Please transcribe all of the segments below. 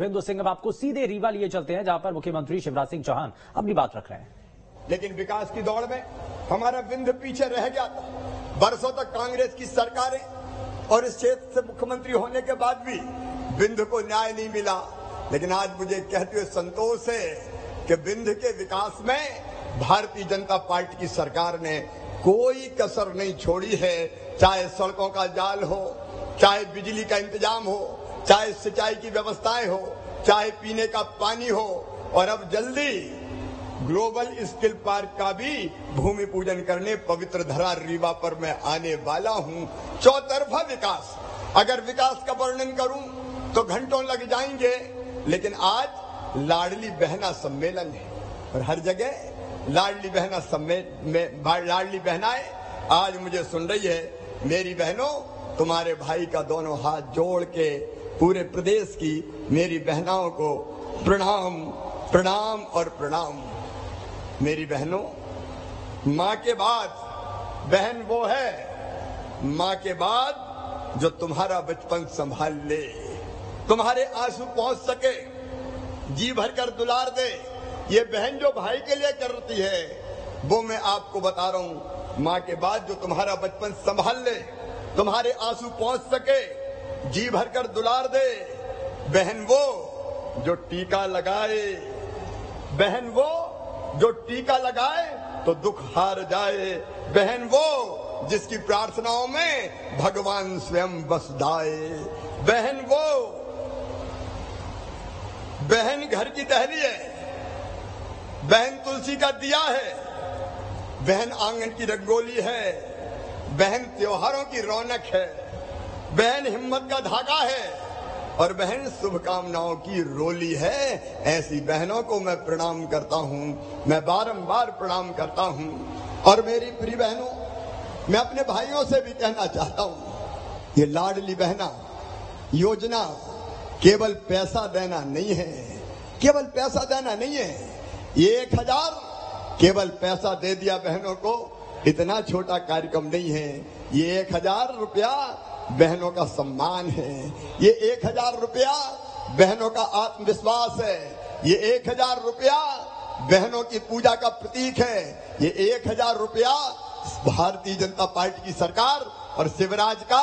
विंदु सिंह, अब आपको सीधे रीवा लिए चलते हैं, जहां पर मुख्यमंत्री शिवराज सिंह चौहान अपनी बात रख रहे हैं। लेकिन विकास की दौड़ में हमारा विंध्य पीछे रह गया था। बरसों तक कांग्रेस की सरकारें और इस क्षेत्र से मुख्यमंत्री होने के बाद भी विंध्य को न्याय नहीं मिला। लेकिन आज मुझे कहते हुए संतोष है कि विंध्य के विकास में भारतीय जनता पार्टी की सरकार ने कोई कसर नहीं छोड़ी है। चाहे सड़कों का जाल हो, चाहे बिजली का इंतजाम हो, चाहे सिंचाई की व्यवस्थाएं हो, चाहे पीने का पानी हो, और अब जल्दी ग्लोबल स्किल पार्क का भी भूमि पूजन करने पवित्र धरा रीवा पर मैं आने वाला हूं। चौतरफा विकास, अगर विकास का वर्णन करूं तो घंटों लग जाएंगे। लेकिन आज लाडली बहना सम्मेलन है और हर जगह लाडली बहनाएं आज मुझे सुन रही है। मेरी बहनों, तुम्हारे भाई का दोनों हाथ जोड़ के पूरे प्रदेश की मेरी बहनाओं को प्रणाम, प्रणाम और प्रणाम। मेरी बहनों, मां के बाद बहन वो है, मां के बाद जो तुम्हारा बचपन संभाल ले, तुम्हारे आंसू पहुंच सके, जी भरकर दुलार दे। ये बहन जो भाई के लिए करती है, वो मैं आपको बता रहा हूं, मां के बाद जो तुम्हारा बचपन संभाल ले, तुम्हारे आंसू पहुंच सके, जी भरकर दुलार दे। बहन वो जो टीका लगाए, बहन वो जो टीका लगाए तो दुख हार जाए। बहन वो जिसकी प्रार्थनाओं में भगवान स्वयं बस जाए। बहन वो, बहन घर की टहली है, बहन तुलसी का दिया है, बहन आंगन की रंगोली है, बहन त्योहारों की रौनक है, बहन हिम्मत का धागा है और बहन शुभकामनाओं की रोली है। ऐसी बहनों को मैं प्रणाम करता हूं, मैं बारंबार प्रणाम करता हूं। और मेरी प्रिय बहनों, मैं अपने भाइयों से भी कहना चाहता हूं, ये लाडली बहना योजना केवल पैसा देना नहीं है, केवल पैसा देना नहीं है। ये 1000 केवल पैसा दे दिया बहनों को, इतना छोटा कार्यक्रम नहीं है। ये 1000 रुपया बहनों का सम्मान है। ये 1000 रुपया बहनों का आत्मविश्वास है। ये 1000 रुपया बहनों की पूजा का प्रतीक है। ये 1000 रुपया भारतीय जनता पार्टी की सरकार और शिवराज का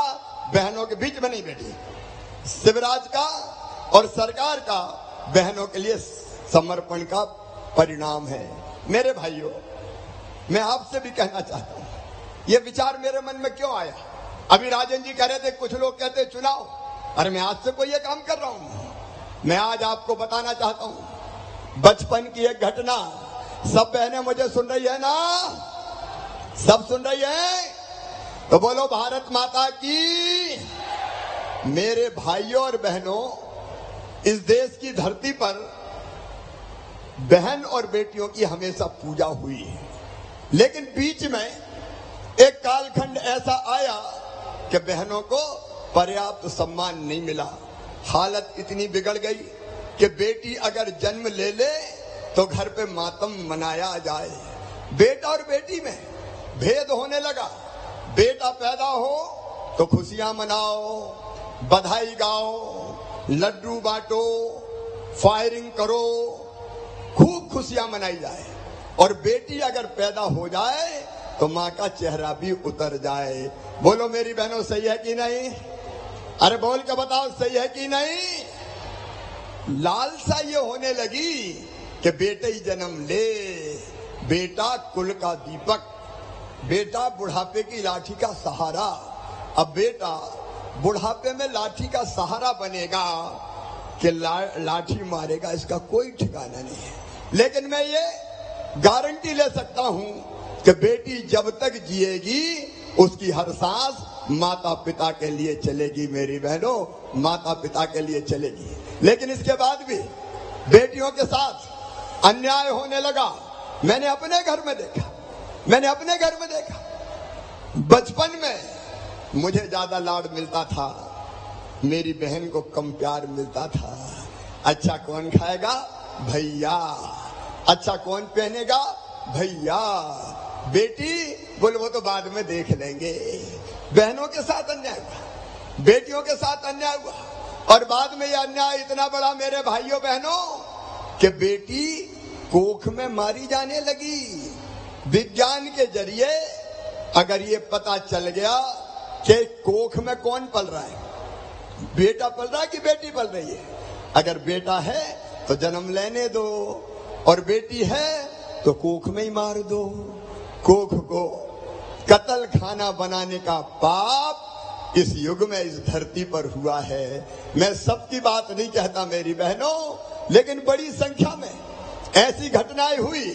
बहनों के बीच में नहीं बैठी, शिवराज का और सरकार का बहनों के लिए समर्पण का परिणाम है। मेरे भाइयों, मैं आपसे भी कहना चाहता हूं, ये विचार मेरे मन में क्यों आया? अभी राजन जी कह रहे थे, कुछ लोग कहते चुनाव, अरे मैं आज से कोई ये काम कर रहा हूं। मैं आज आपको बताना चाहता हूं बचपन की एक घटना। सब बहनें मुझे सुन रही है ना? सब सुन रही है? तो बोलो भारत माता की। मेरे भाइयों और बहनों, इस देश की धरती पर बहन और बेटियों की हमेशा पूजा हुई है। लेकिन बीच में एक कालखंड ऐसा आया कि बहनों को पर्याप्त सम्मान नहीं मिला। हालत इतनी बिगड़ गई कि बेटी अगर जन्म ले ले तो घर पे मातम मनाया जाए। बेटा और बेटी में भेद होने लगा। बेटा पैदा हो तो खुशियां मनाओ, बधाई गाओ, लड्डू बांटो, फायरिंग करो, खूब खुशियां मनाई जाए। और बेटी अगर पैदा हो जाए तो मां का चेहरा भी उतर जाए। बोलो मेरी बहनों, सही है कि नहीं? अरे बोल के बताओ, सही है कि नहीं? लालसा ये होने लगी कि बेटे ही जन्म ले, बेटा कुल का दीपक, बेटा बुढ़ापे की लाठी का सहारा। अब बेटा बुढ़ापे में लाठी का सहारा बनेगा कि लाठी मारेगा, इसका कोई ठिकाना नहीं है। लेकिन मैं ये गारंटी ले सकता हूं कि बेटी जब तक जिएगी उसकी हर सांस माता पिता के लिए चलेगी। मेरी बहनों, माता पिता के लिए चलेगी। लेकिन इसके बाद भी बेटियों के साथ अन्याय होने लगा। मैंने अपने घर में देखा, मैंने अपने घर में देखा। बचपन में मुझे ज्यादा लाड मिलता था, मेरी बहन को कम प्यार मिलता था। अच्छा कौन खाएगा? भैया। अच्छा कौन पहनेगा? भैया। बेटी बोले वो तो बाद में देख लेंगे। बहनों के साथ अन्याय हुआ, बेटियों के साथ अन्याय हुआ। और बाद में यह अन्याय इतना बड़ा मेरे भाइयों बहनों कि बेटी कोख में मारी जाने लगी। विज्ञान के जरिए अगर ये पता चल गया कि कोख में कौन पल रहा है, बेटा पल रहा है कि बेटी पल रही है, अगर बेटा है तो जन्म लेने दो और बेटी है तो कोख में ही मार दो। कोख को कत्ल खाना बनाने का पाप इस युग में इस धरती पर हुआ है। मैं सबकी बात नहीं कहता मेरी बहनों, लेकिन बड़ी संख्या में ऐसी घटनाएं हुई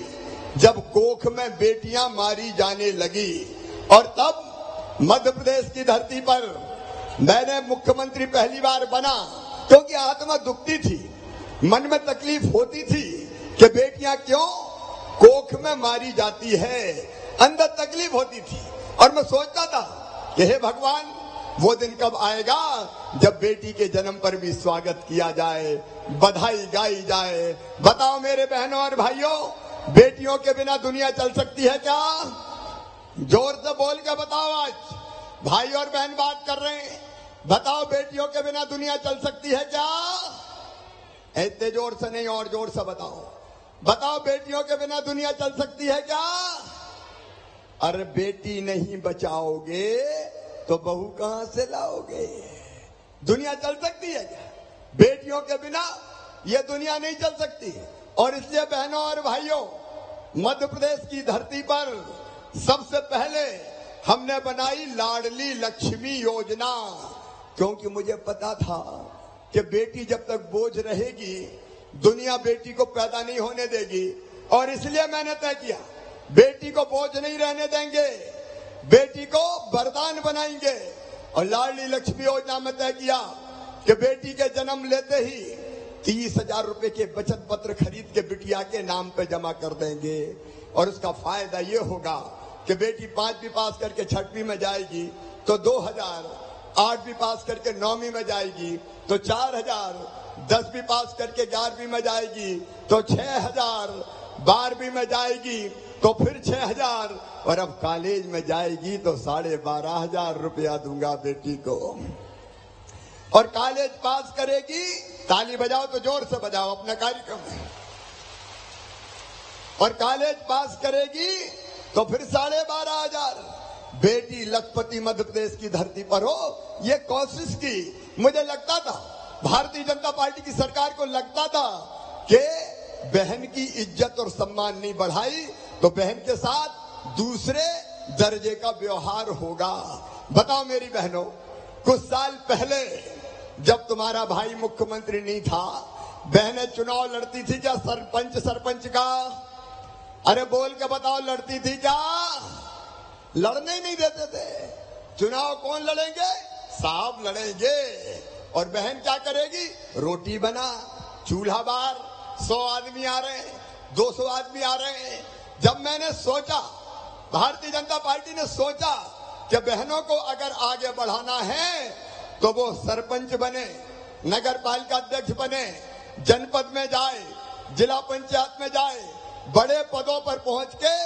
जब कोख में बेटियां मारी जाने लगी। और तब मध्य प्रदेश की धरती पर मैंने मुख्यमंत्री पहली बार बना, क्योंकि आत्मा दुखती थी, मन में तकलीफ होती थी कि बेटियां क्यों कोख में मारी जाती है, अंदर तकलीफ होती थी। और मैं सोचता था कि हे भगवान, वो दिन कब आएगा जब बेटी के जन्म पर भी स्वागत किया जाए, बधाई गाई जाए। बताओ मेरे बहनों और भाइयों, बेटियों के बिना दुनिया चल सकती है क्या? जोर से बोल के बताओ। आज भाई और बहन बात कर रहे हैं, बताओ बेटियों के बिना दुनिया चल सकती है क्या? इतने जोर से नहीं, और जोर से बताओ। बताओ बेटियों के बिना दुनिया चल सकती है क्या? अरे बेटी नहीं बचाओगे तो बहू कहां से लाओगे? दुनिया चल सकती है क्या? बेटियों के बिना यह दुनिया नहीं चल सकती। और इसलिए बहनों और भाइयों, मध्य प्रदेश की धरती पर सबसे पहले हमने बनाई लाडली लक्ष्मी योजना, क्योंकि मुझे पता था कि बेटी जब तक बोझ रहेगी दुनिया बेटी को पैदा नहीं होने देगी। और इसलिए मैंने तय किया, बेटी को बोझ नहीं रहने देंगे, बेटी को वरदान बनाएंगे। और लाडली लक्ष्मी योजना में तय किया कि बेटी के जन्म लेते ही 30,000 रुपए के बचत पत्र खरीद के बिटिया के नाम पे जमा कर देंगे। और उसका फायदा ये होगा कि बेटी 5वीं पास करके 6वीं में जाएगी तो 2,000, 8वीं पास करके 9वीं में जाएगी तो 4,000, 10वीं पास करके 11वीं में जाएगी तो 6,000, 12वीं में जाएगी तो फिर 6,000, और अब कॉलेज में जाएगी तो 12,500 रुपया दूंगा बेटी को। और कॉलेज पास करेगी, ताली बजाओ तो जोर से बजाओ अपने कार्यक्रम में, और कॉलेज पास करेगी तो फिर 12,500। बेटी लखपति मध्य प्रदेश की धरती पर हो, ये कोशिश की। मुझे लगता था, भारतीय जनता पार्टी की सरकार को लगता था कि बहन की इज्जत और सम्मान नहीं बढ़ाई तो बहन के साथ दूसरे दर्जे का व्यवहार होगा। बताओ मेरी बहनों, कुछ साल पहले जब तुम्हारा भाई मुख्यमंत्री नहीं था, बहनें चुनाव लड़ती थी क्या सरपंच का? अरे बोल के बताओ, लड़ती थी क्या? लड़ने ही नहीं देते थे। चुनाव कौन लड़ेंगे? साहब लड़ेंगे। और बहन क्या करेगी? रोटी बना, चूल्हा बार, 100 आदमी आ रहे हैं, 200 आदमी आ रहे हैं। जब मैंने सोचा, भारतीय जनता पार्टी ने सोचा कि बहनों को अगर आगे बढ़ाना है तो वो सरपंच बने, नगर पालिका अध्यक्ष बने, जनपद में जाए, जिला पंचायत में जाए, बड़े पदों पर पहुंच के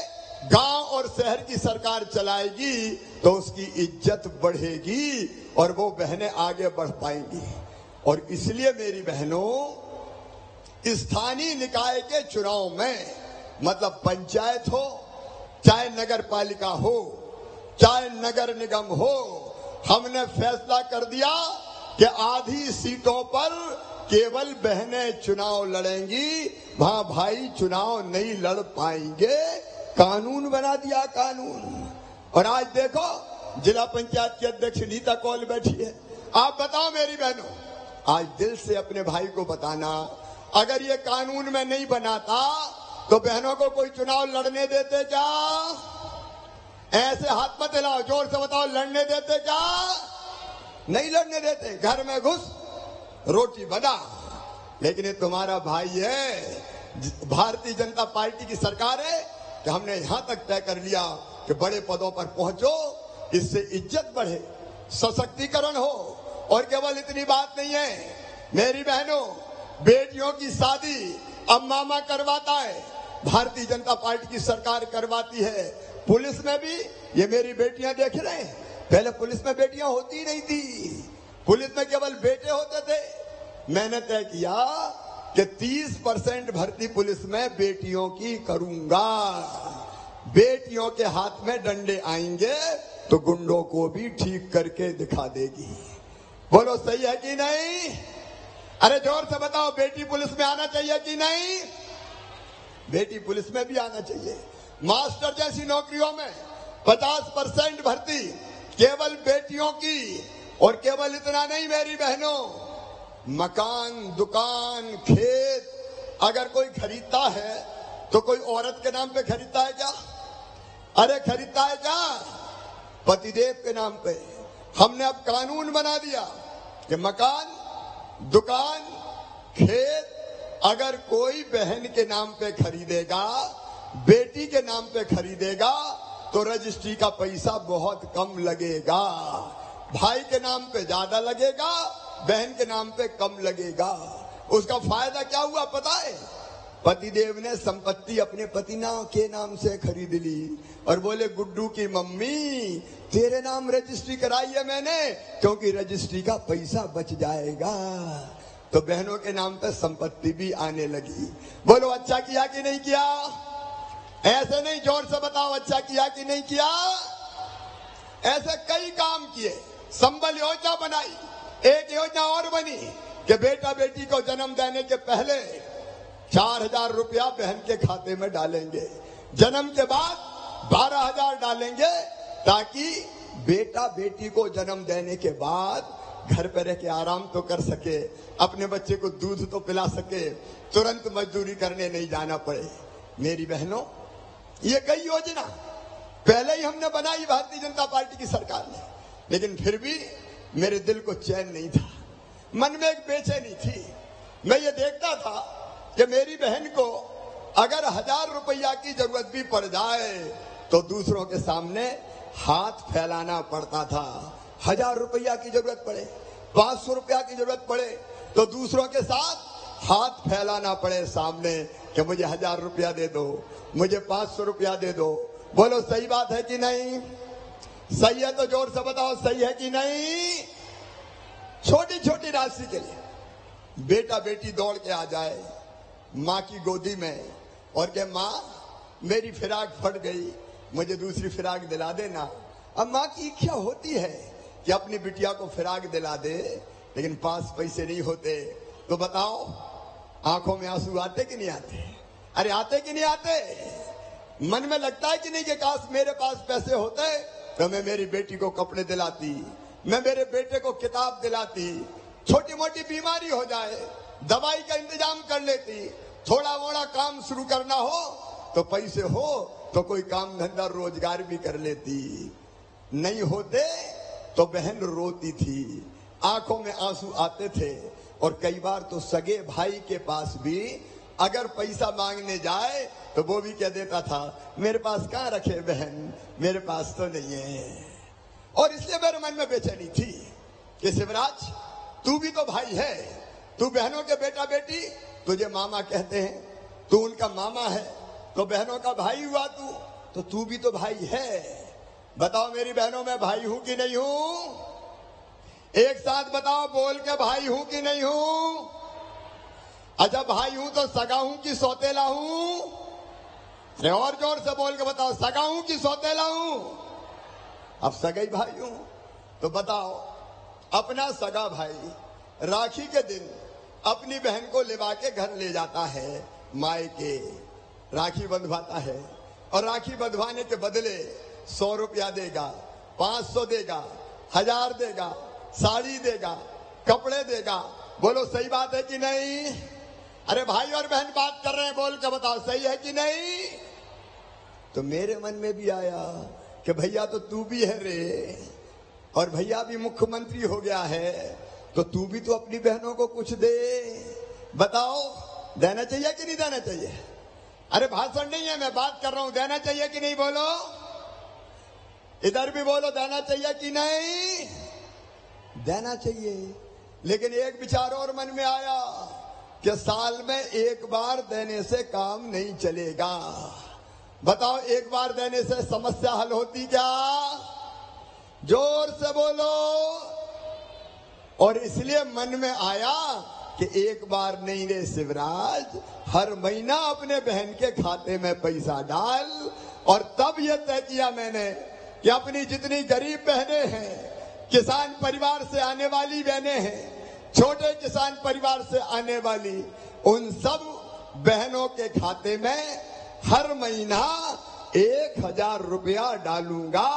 गांव और शहर की सरकार चलाएगी तो उसकी इज्जत बढ़ेगी और वो बहनें आगे बढ़ पाएंगी। और इसलिए मेरी बहनों, स्थानीय निकाय के चुनाव में, मतलब पंचायत हो, चाहे नगर पालिका हो, चाहे नगर निगम हो, हमने फैसला कर दिया कि आधी सीटों पर केवल बहनें चुनाव लड़ेंगी, वहां भाई चुनाव नहीं लड़ पाएंगे। कानून बना दिया, कानून। और आज देखो, जिला पंचायत की अध्यक्ष नीता कौल बैठी है। आप बताओ मेरी बहनों, आज दिल से अपने भाई को बताना, अगर ये कानून में नहीं बनाता तो बहनों को कोई चुनाव लड़ने देते क्या? ऐसे हाथ मत हिलाओ, जोर से बताओ, लड़ने देते क्या? नहीं लड़ने देते। घर में घुस, रोटी बना। लेकिन ये तुम्हारा भाई है, भारतीय जनता पार्टी की सरकार है कि हमने यहां तक तय कर लिया कि बड़े पदों पर पहुंचो, इससे इज्जत बढ़े, सशक्तिकरण हो। और केवल इतनी बात नहीं है मेरी बहनों, बेटियों की शादी अब मामा करवाता है, भारतीय जनता पार्टी की सरकार करवाती है। पुलिस में भी ये मेरी बेटियां देख रहे हैं, पहले पुलिस में बेटियां होती नहीं थी, पुलिस में केवल बेटे होते थे। मैंने तय किया कि 30% भर्ती पुलिस में बेटियों की करूंगा। बेटियों के हाथ में डंडे आएंगे तो गुंडों को भी ठीक करके दिखा देगी। बोलो सही है कि नहीं? अरे जोर से बताओ, बेटी पुलिस में आना चाहिए कि नहीं? बेटी पुलिस में भी आना चाहिए। मास्टर जैसी नौकरियों में 50% भर्ती केवल बेटियों की। और केवल इतना नहीं मेरी बहनों, मकान, दुकान, खेत अगर कोई खरीदता है तो कोई औरत के नाम पे खरीदता है क्या? अरे खरीदता है क्या? पतिदेव के नाम पे। हमने अब कानून बना दिया कि मकान, दुकान, खेत अगर कोई बहन के नाम पे खरीदेगा, बेटी के नाम पे खरीदेगा तो रजिस्ट्री का पैसा बहुत कम लगेगा। भाई के नाम पे ज्यादा लगेगा, बहन के नाम पे कम लगेगा। उसका फायदा क्या हुआ पता है? पतिदेव ने संपत्ति अपने पति के नाम से खरीद ली और बोले गुड्डू की मम्मी तेरे नाम रजिस्ट्री कराई है मैंने, क्योंकि रजिस्ट्री का पैसा बच जाएगा। तो बहनों के नाम पे संपत्ति भी आने लगी। बोलो अच्छा किया कि नहीं किया? ऐसे नहीं, जोर से बताओ अच्छा किया कि नहीं किया? ऐसे कई काम किए। संबल योजना बनाई। एक योजना और बनी कि बेटा बेटी को जन्म देने के पहले 4000 रुपया बहन के खाते में डालेंगे, जन्म के बाद 12000 डालेंगे, ताकि बेटा बेटी को जन्म देने के बाद घर पर रह के आराम तो कर सके, अपने बच्चे को दूध तो पिला सके, तुरंत मजदूरी करने नहीं जाना पड़े। मेरी बहनों, ये कई योजना पहले ही हमने बनाई भारतीय जनता पार्टी की सरकार ने, लेकिन फिर भी मेरे दिल को चैन नहीं था, मन में एक बेचैनी थी। मैं ये देखता था कि मेरी बहन को अगर 1000 रुपया की जरूरत भी पड़ जाए तो दूसरों के सामने हाथ फैलाना पड़ता था। 1000 रुपया की जरूरत पड़े, 500 रुपया की जरूरत पड़े तो दूसरों के साथ हाथ फैलाना पड़े सामने कि मुझे 1000 रुपया दे दो, मुझे 500 रुपया दे दो। बोलो सही बात है कि नहीं? सही है तो जोर से बताओ, सही है कि नहीं? छोटी छोटी राशि के लिए बेटा बेटी दौड़ के आ जाए माँ की गोदी में और के माँ मेरी फिराक फट गई, मुझे दूसरी फिराक दिला देना। अब माँ की इच्छा होती है कि अपनी बिटिया को फिराक दिला दे, लेकिन पास पैसे नहीं होते। तो बताओ, आंखों में आंसू आते कि नहीं आते? अरे आते कि नहीं आते? मन में लगता है कि नहीं कि काश मेरे पास पैसे होते तो मैं मेरी बेटी को कपड़े दिलाती, मैं मेरे बेटे को किताब दिलाती, छोटी मोटी बीमारी हो जाए दवाई का इंतजाम कर लेती, थोड़ा मोड़ा काम शुरू करना हो तो पैसे हो तो कोई काम धंधा रोजगार भी कर लेती। नहीं होते तो बहन रोती थी, आंखों में आंसू आते थे। और कई बार तो सगे भाई के पास भी अगर पैसा मांगने जाए तो वो भी कह देता था मेरे पास कहाँ रखे बहन, मेरे पास तो नहीं है। और इसलिए मेरे मन में बेचैनी थी कि शिवराज तू भी तो भाई है, तू बहनों के बेटा बेटी, तुझे मामा कहते हैं, तू उनका मामा है तो बहनों का भाई हुआ तो तू भी तो भाई है। बताओ मेरी बहनों, मैं भाई हूं कि नहीं हूं? एक साथ बताओ बोल के, भाई हूं कि नहीं हूं? अच्छा भाई हूं तो सगा हूं कि सौतेला हूं? अरे और जोर से बोल के बताओ, सगा हूं कि सौतेला हूं? अब सगाई भाई हूं तो बताओ, अपना सगा भाई राखी के दिन अपनी बहन को लिवा के घर ले जाता है, मायके राखी बंधवाता है, और राखी बंधवाने के बदले 100 रुपया देगा, 500 देगा, 1000 देगा, साड़ी देगा, कपड़े देगा। बोलो सही बात है कि नहीं? अरे भाई और बहन बात कर रहे हैं, बोल के बताओ सही है कि नहीं? तो मेरे मन में भी आया कि भैया तो तू भी है रे, और भैया भी मुख्यमंत्री हो गया है, तो तू भी तो अपनी बहनों को कुछ दे। बताओ देना चाहिए कि नहीं देना चाहिए? अरे भाषण नहीं है, मैं बात कर रहा हूं, देना चाहिए कि नहीं? बोलो, इधर भी बोलो, देना चाहिए कि नहीं? देना चाहिए। लेकिन एक विचार और मन में आया कि साल में एक बार देने से काम नहीं चलेगा। बताओ एक बार देने से समस्या हल होती क्या? जोर से बोलो। और इसलिए मन में आया कि एक बार नहीं रे शिवराज, हर महीना अपने बहन के खाते में पैसा डाल। और तब यह तय किया मैंने कि अपनी जितनी गरीब बहनें हैं, किसान परिवार से आने वाली बहनें हैं, छोटे किसान परिवार से आने वाली, उन सब बहनों के खाते में हर महीना 1000 रुपया डालूंगा।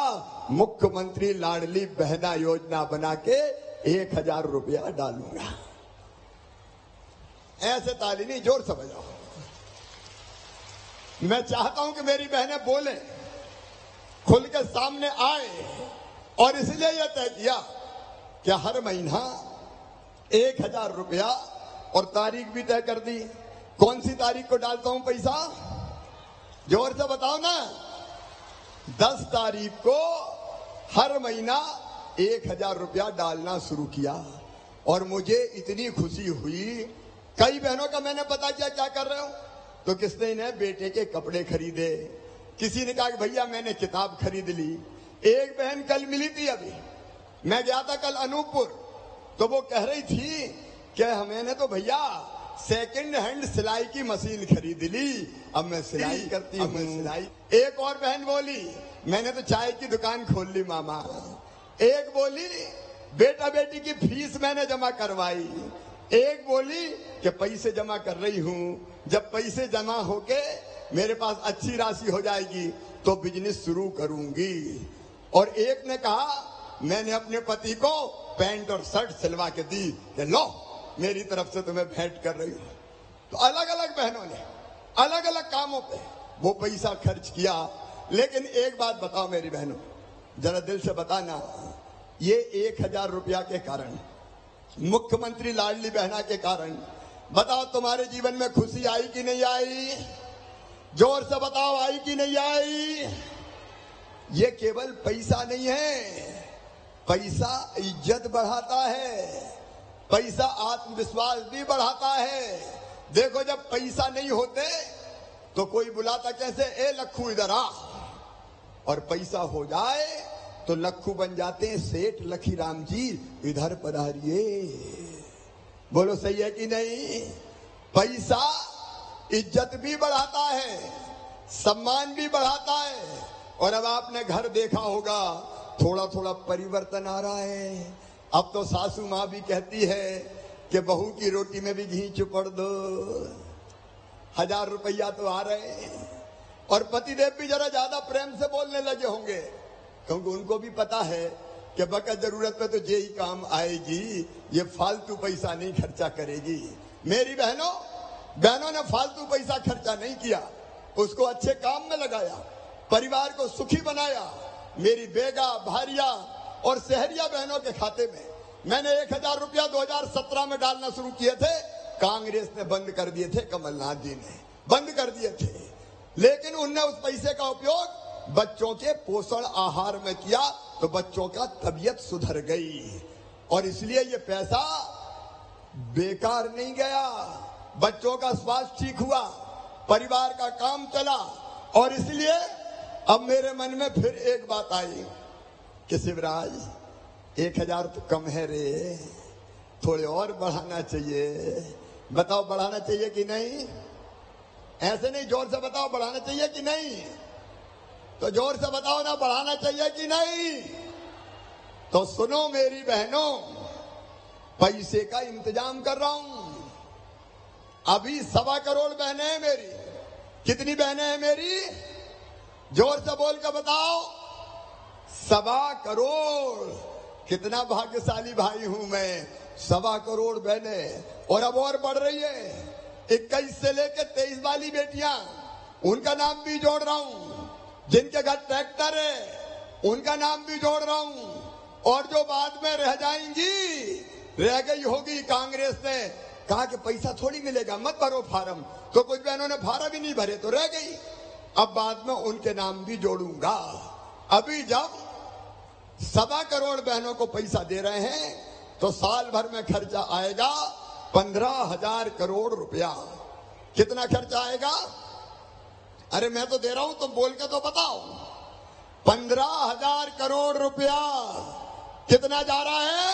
मुख्यमंत्री लाडली बहना योजना बना के 1000 रुपया डालूंगा। ऐसे ताली नहीं, जोर से बजाओ। मैं चाहता हूं कि मेरी बहनें बोले, खुल के सामने आए। और इसलिए यह तय किया कि हर महीना 1000 रुपया, और तारीख भी तय कर दी। कौन सी तारीख को डालता हूं पैसा? जोर से बताओ ना। 10 तारीख को हर महीना 1000 रुपया डालना शुरू किया। और मुझे इतनी खुशी हुई, कई बहनों का मैंने पता किया क्या कर रहे हो, तो किसने ने बेटे के कपड़े खरीदे, किसी ने कहा कि भैया मैंने किताब खरीद ली। एक बहन कल मिली थी, अभी मैं गया था कल अनूपपुर, तो वो कह रही थी कि मैंने तो भैया सेकंड हैंड सिलाई की मशीन खरीद ली, अब मैं सिलाई करती हूँ। सिलाई। एक और बहन बोली मैंने तो चाय की दुकान खोल ली मामा। एक बोली बेटा बेटी की फीस मैंने जमा करवाई। एक बोली कि पैसे जमा कर रही हूँ, जब पैसे जमा होके मेरे पास अच्छी राशि हो जाएगी तो बिजनेस शुरू करूंगी। और एक ने कहा मैंने अपने पति को पैंट और शर्ट सिलवा के दी कि लो मेरी तरफ से तुम्हें भेंट कर रही हूं। तो अलग अलग बहनों ने अलग अलग कामों पे वो पैसा खर्च किया। लेकिन एक बात बताओ मेरी बहनों, जरा दिल से बताना, ये 1000 रुपया के कारण, मुख्यमंत्री लाडली बहना के कारण, बताओ तुम्हारे जीवन में खुशी आई कि नहीं आई? जोर से बताओ, आई कि नहीं आई? ये केवल पैसा नहीं है, पैसा इज्जत बढ़ाता है, पैसा आत्मविश्वास भी बढ़ाता है। देखो जब पैसा नहीं होते तो कोई बुलाता कैसे, ए लखू इधर आ, और पैसा हो जाए तो लखू बन जाते हैं सेठ लखीराम जी इधर पधारिए। बोलो सही है कि नहीं? पैसा इज्जत भी बढ़ाता है, सम्मान भी बढ़ाता है। और अब आपने घर देखा होगा थोड़ा थोड़ा परिवर्तन आ रहा है। अब तो सासू माँ भी कहती है कि बहू की रोटी में भी घी चुपड़ दो। 1000 रुपया तो आ रहे हैं। और पतिदेव भी जरा ज्यादा प्रेम से बोलने लगे होंगे, क्योंकि उनको भी पता है कि बकत जरूरत पे तो यही काम आएगी, ये फालतू पैसा नहीं खर्चा करेगी। मेरी बहनों ने फालतू पैसा खर्चा नहीं किया, उसको अच्छे काम में लगाया, परिवार को सुखी बनाया। मेरी बेगा, भारिया और सहरिया बहनों के खाते में मैंने 1000 रुपया 2017 में डालना शुरू किए थे। कांग्रेस ने बंद कर दिए थे, कमलनाथ जी ने बंद कर दिए थे। लेकिन उनने उस पैसे का उपयोग बच्चों के पोषण आहार में किया, तो बच्चों का तबीयत सुधर गई। और इसलिए ये पैसा बेकार नहीं गया, बच्चों का स्वास्थ्य ठीक हुआ, परिवार का काम चला। और इसलिए अब मेरे मन में फिर एक बात आई कि शिवराज 1000 तो कम है रे, थोड़े और बढ़ाना चाहिए। बताओ बढ़ाना चाहिए कि नहीं? ऐसे नहीं, जोर से बताओ बढ़ाना चाहिए कि नहीं? तो जोर से बताओ ना, बढ़ाना चाहिए कि नहीं? तो सुनो मेरी बहनों, पैसे का इंतजाम कर रहा हूं। अभी 1.25 करोड़ बहनें हैं मेरी। कितनी बहनें हैं मेरी? जोर से बोल कर बताओ। 1.25 करोड़। कितना भाग्यशाली भाई हूं मैं, 1.25 करोड़ बहनें। और अब और बढ़ रही है। 21 से लेकर 23 वाली बेटियां, उनका नाम भी जोड़ रहा हूं। जिनके घर ट्रैक्टर है उनका नाम भी जोड़ रहा हूं। और जो बाद में रह जाएंगी, रह गई होगी, कांग्रेस ने कहा कि पैसा थोड़ी मिलेगा, मत भरो फार्म, तो कुछ बहनों ने फार्म ही नहीं भरे तो रह गई। अब बाद में उनके नाम भी जोड़ूंगा। अभी जब 1.25 करोड़ बहनों को पैसा दे रहे हैं तो साल भर में खर्चा आएगा 15,000 करोड़ रुपया। कितना खर्चा आएगा? अरे मैं तो दे रहा हूं, तुम बोल के तो बताओ। 15,000 करोड़ रुपया। कितना जा रहा है?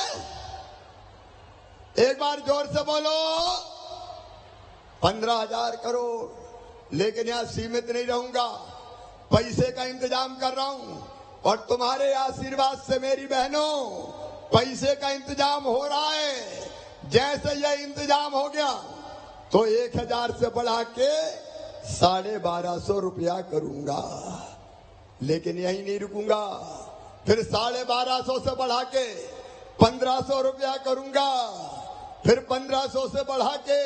एक बार जोर से बोलो 15,000 करोड़। लेकिन यहां सीमित नहीं रहूंगा, पैसे का इंतजाम कर रहा हूं और तुम्हारे आशीर्वाद से मेरी बहनों पैसे का इंतजाम हो रहा है। जैसे यह इंतजाम हो गया तो 1,000 से बढ़ा के 1,250 रुपया करूंगा। लेकिन यही नहीं रुकूंगा, फिर 1,250 से बढ़ा के 1,500 रुपया करूंगा, फिर 1,500 से बढ़ा के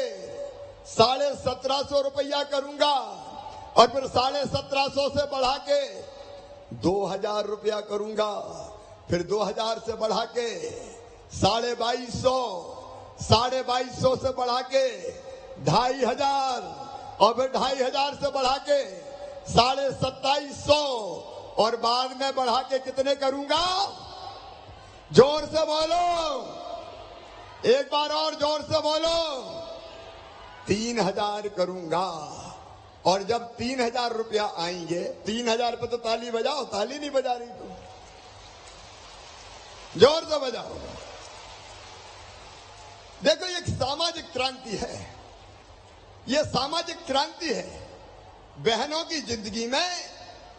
1,750 रुपया करूंगा और फिर 1,750 से बढ़ा के 2,000 रुपया करूंगा, फिर 2,000 से बढ़ा के 2,250, 2,250 से बढ़ा के 2,500 और फिर 2,500 से बढ़ा के 2,2750 और बाद में बढ़ा के कितने करूंगा? जोर से बोलो, एक बार और जोर से बोलो। 3,000 करूंगा और जब 3,000 रुपया आएंगे, 3,000 पे तो ताली बजाओ, ताली नहीं बजा रही तो जोर से बजाओ। देखो ये एक सामाजिक क्रांति है, ये सामाजिक क्रांति है। बहनों की जिंदगी में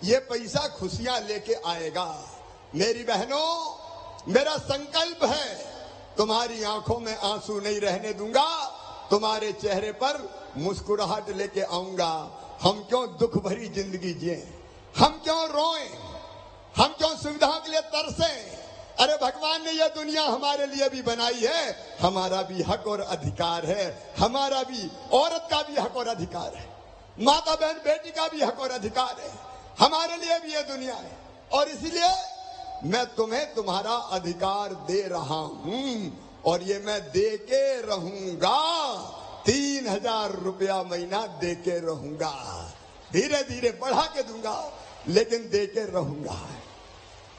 ये पैसा खुशियां लेके आएगा। मेरी बहनों, मेरा संकल्प है तुम्हारी आंखों में आंसू नहीं रहने दूंगा, तुम्हारे चेहरे पर मुस्कुराहट लेके आऊंगा। हम क्यों दुख भरी जिंदगी जिए, हम क्यों रोएं, हम क्यों सुविधाओं के लिए तरसें? अरे भगवान ने यह दुनिया हमारे लिए भी बनाई है, हमारा भी हक और अधिकार है, हमारा भी, औरत का भी हक और अधिकार है, माता बहन बेटी का भी हक और अधिकार है, हमारे लिए भी यह दुनिया है। और इसलिए मैं तुम्हें तुम्हारा अधिकार दे रहा हूं और ये मैं दे के रहूंगा। 3,000 रुपया महीना दे के रहूंगा, धीरे धीरे बढ़ा के दूंगा लेकिन दे के रहूंगा,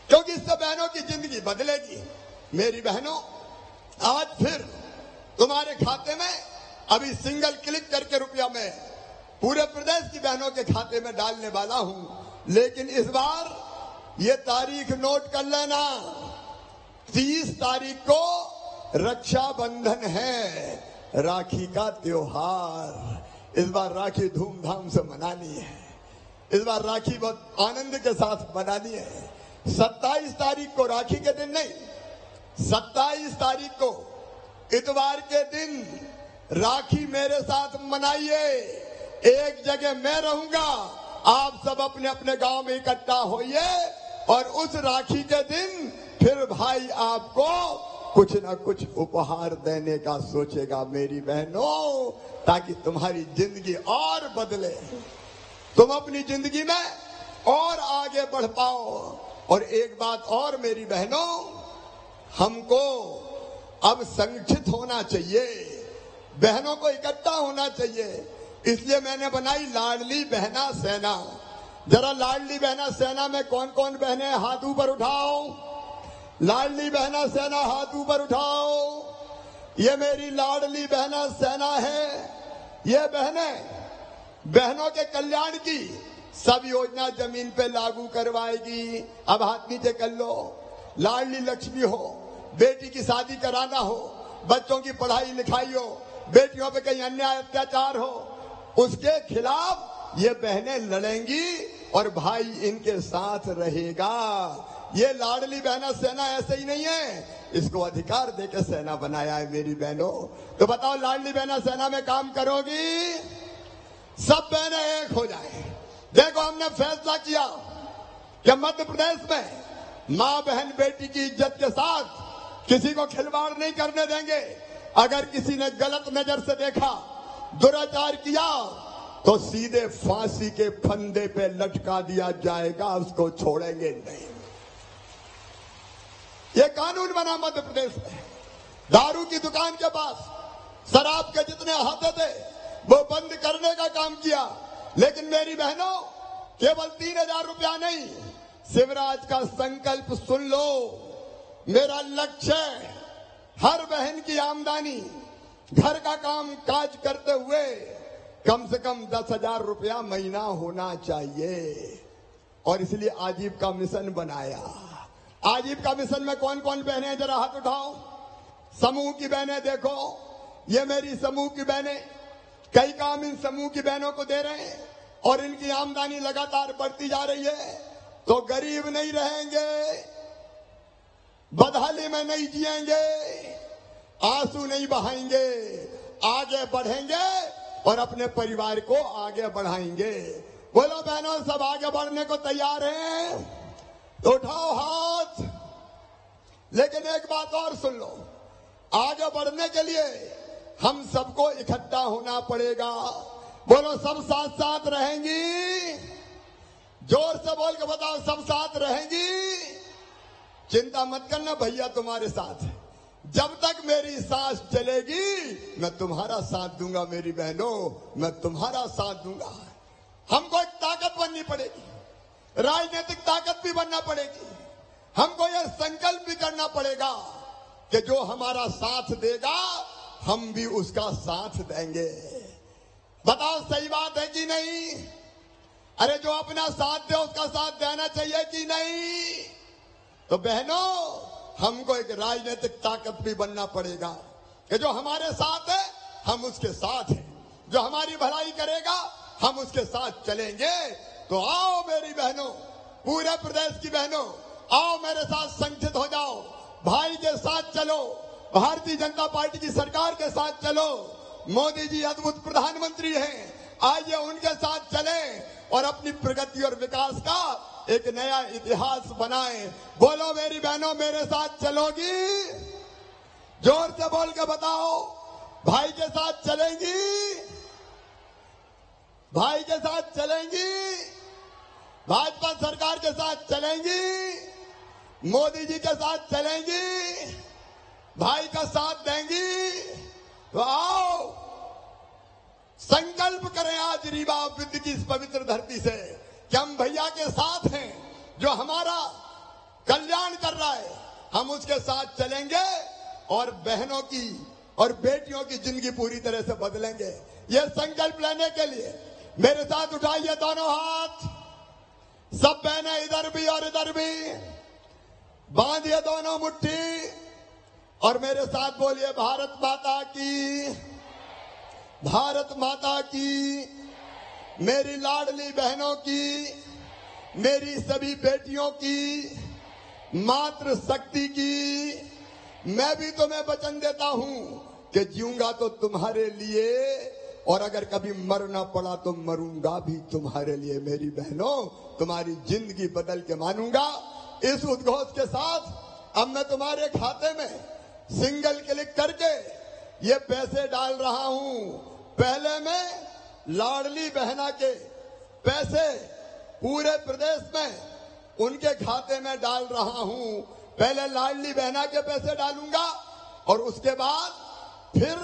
क्योंकि इससे बहनों की जिंदगी बदलेगी। मेरी बहनों, आज फिर तुम्हारे खाते में अभी सिंगल क्लिक करके रुपया मैं पूरे प्रदेश की बहनों के खाते में डालने वाला हूं। लेकिन इस बार ये तारीख नोट कर लेना, 30 तारीख को रक्षाबंधन है, राखी का त्योहार। इस बार राखी धूमधाम से मनानी है, इस बार राखी बहुत आनंद के साथ मनानी है। 27 तारीख को राखी के दिन नहीं, 27 तारीख को इतवार के दिन राखी मेरे साथ मनाइए। एक जगह मैं रहूंगा, आप सब अपने अपने गांव में इकट्ठा होइए और उस राखी के दिन फिर भाई आपको कुछ ना कुछ उपहार देने का सोचेगा मेरी बहनों, ताकि तुम्हारी जिंदगी और बदले, तुम अपनी जिंदगी में और आगे बढ़ पाओ। और एक बात और मेरी बहनों, हमको अब संगठित होना चाहिए, बहनों को इकट्ठा होना चाहिए। इसलिए मैंने बनाई लाडली बहना सेना। जरा लाडली बहना सेना में कौन कौन बहने हाथ ऊपर उठाओ, लाडली बहना सेना हाथ ऊपर उठाओ। ये मेरी लाडली बहना सेना है। ये बहनों के कल्याण की सब योजना जमीन पे लागू करवाएगी। अब हाथ नीचे कर लो। लाडली लक्ष्मी हो, बेटी की शादी कराना हो, बच्चों की पढ़ाई लिखाई हो, बेटियों पे कहीं अन्याय अत्याचार हो, उसके खिलाफ ये बहनें लड़ेंगी और भाई इनके साथ रहेगा। ये लाडली बहना सेना ऐसे ही नहीं है, इसको अधिकार देकर सेना बनाया है मेरी बहनों। तो बताओ, लाडली बहना सेना में काम करोगी? सब बहनें एक हो जाए। देखो, हमने फैसला किया कि मध्य प्रदेश में माँ बहन बेटी की इज्जत के साथ किसी को खिलवाड़ नहीं करने देंगे। अगर किसी ने गलत नजर से देखा, दुराचार किया, तो सीधे फांसी के फंदे पे लटका दिया जाएगा, उसको छोड़ेंगे नहीं। ये कानून बना मध्य प्रदेश में। दारू की दुकान के पास शराब के जितने हाथे थे वो बंद करने का काम किया। लेकिन मेरी बहनों, केवल 3,000 रुपया नहीं, शिवराज का संकल्प सुन लो। मेरा लक्ष्य है हर बहन की आमदनी घर का काम काज करते हुए कम से कम 10,000 रुपया महीना होना चाहिए। और इसलिए आजीविका मिशन बनाया। आजीविका मिशन में कौन कौन बहने हैं, जरा हाथ उठाओ। समूह की बहनें देखो, ये मेरी समूह की बहनें कई काम इन समूह की बहनों को दे रहे हैं और इनकी आमदनी लगातार बढ़ती जा रही है। तो गरीब नहीं रहेंगे, बदहाली में नहीं जिएंगे, आंसू नहीं बहाएंगे, आगे बढ़ेंगे और अपने परिवार को आगे बढ़ाएंगे। बोलो बहनों, सब आगे बढ़ने को तैयार हैं तो उठाओ हाथ। लेकिन एक बात और सुन लो, आगे बढ़ने के लिए हम सबको इकट्ठा होना पड़ेगा। बोलो, सब साथ साथ रहेंगी? जोर से बोल के बताओ, सब साथ रहेंगी? चिंता मत करना, भैया तुम्हारे साथ है। जब तक मेरी सांस चलेगी मैं तुम्हारा साथ दूंगा। मेरी बहनों, मैं तुम्हारा साथ दूंगा। हमको एक ताकत बननी पड़ेगी, राजनीतिक ताकत भी बनना पड़ेगी। हमको यह संकल्प भी करना पड़ेगा कि जो हमारा साथ देगा हम भी उसका साथ देंगे। बताओ, सही बात है कि नहीं? अरे जो अपना साथ दे उसका साथ देना चाहिए कि नहीं? तो बहनों, हमको एक राजनीतिक ताकत भी बनना पड़ेगा कि जो हमारे साथ है हम उसके साथ हैं, जो हमारी भलाई करेगा हम उसके साथ चलेंगे। तो आओ मेरी बहनों, पूरे प्रदेश की बहनों, आओ मेरे साथ संगठित हो जाओ, भाई के साथ चलो, भारतीय जनता पार्टी की सरकार के साथ चलो। मोदी जी अद्भुत प्रधानमंत्री हैं, आइए उनके साथ चलें और अपनी प्रगति और विकास का एक नया इतिहास बनाएं। बोलो मेरी बहनों, मेरे साथ चलोगी? जोर से बोल के बताओ, भाई के साथ चलेंगी? भाई के साथ चलेंगी? भाजपा सरकार के साथ चलेंगी? मोदी जी के साथ चलेंगी? भाई का साथ देंगी? तो आओ संकल्प करें आज रीवा विद्य की इस पवित्र धरती से कि हम भैया के साथ हैं, जो हमारा कल्याण कर रहा है हम उसके साथ चलेंगे और बहनों की और बेटियों की जिंदगी पूरी तरह से बदलेंगे। ये संकल्प लेने के लिए मेरे साथ उठाइए दोनों हाथ, सब बहनें इधर भी और इधर भी, बांधिए दोनों मुट्ठी और मेरे साथ बोलिए, भारत माता की, भारत माता की, मेरी लाडली बहनों की, मेरी सभी बेटियों की, मातृ शक्ति की। मैं भी तुम्हें वचन देता हूं कि जीऊंगा तो तुम्हारे लिए और अगर कभी मरना पड़ा तो मरूंगा भी तुम्हारे लिए। मेरी बहनों, तुम्हारी जिंदगी बदल के मानूंगा। इस उद्घोष के साथ अब मैं तुम्हारे खाते में सिंगल क्लिक करके ये पैसे डाल रहा हूं। पहले मैं लाडली बहना के पैसे पूरे प्रदेश में उनके खाते में डाल रहा हूं। पहले लाडली बहना के पैसे डालूंगा और उसके बाद फिर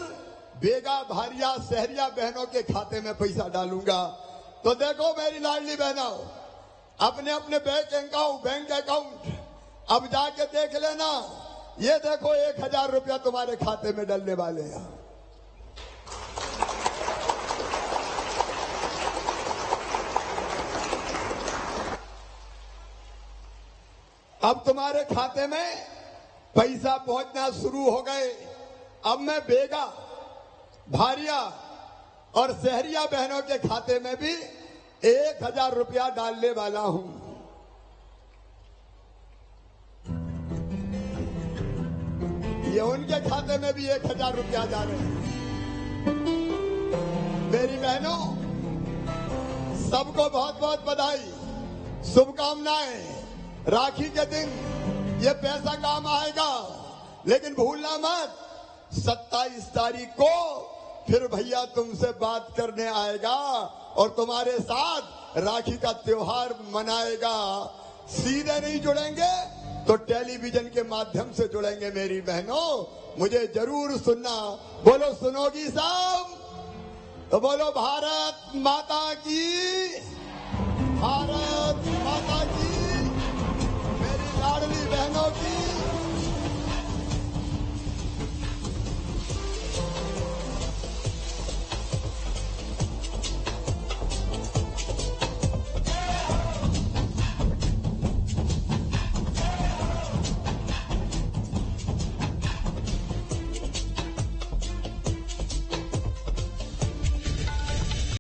बेगा, भारिया, शहरिया बहनों के खाते में पैसा डालूंगा। तो देखो मेरी लाडली बहनों, अपने अपने बैंक अकाउंट अब जाके देख लेना। ये देखो 1000 रुपया तुम्हारे खाते में डलने वाले हैं। अब तुम्हारे खाते में पैसा पहुंचना शुरू हो गए। अब मैं बेगा, भारिया और शहरिया बहनों के खाते में भी 1000 रुपया डालने वाला हूं। ये उनके खाते में भी 1000 रुपया जा रहे हैं। मेरी बहनों, सबको बहुत बहुत बधाई, शुभकामनाएं। राखी के दिन ये पैसा काम आएगा, लेकिन भूलना मत 27 तारीख को फिर भैया तुमसे बात करने आएगा और तुम्हारे साथ राखी का त्योहार मनाएगा। सीधे नहीं जुड़ेंगे तो टेलीविजन के माध्यम से जुड़ेंगे। मेरी बहनों, मुझे जरूर सुनना। बोलो, सुनोगी सब? तो बोलो, भारत माता की, भारत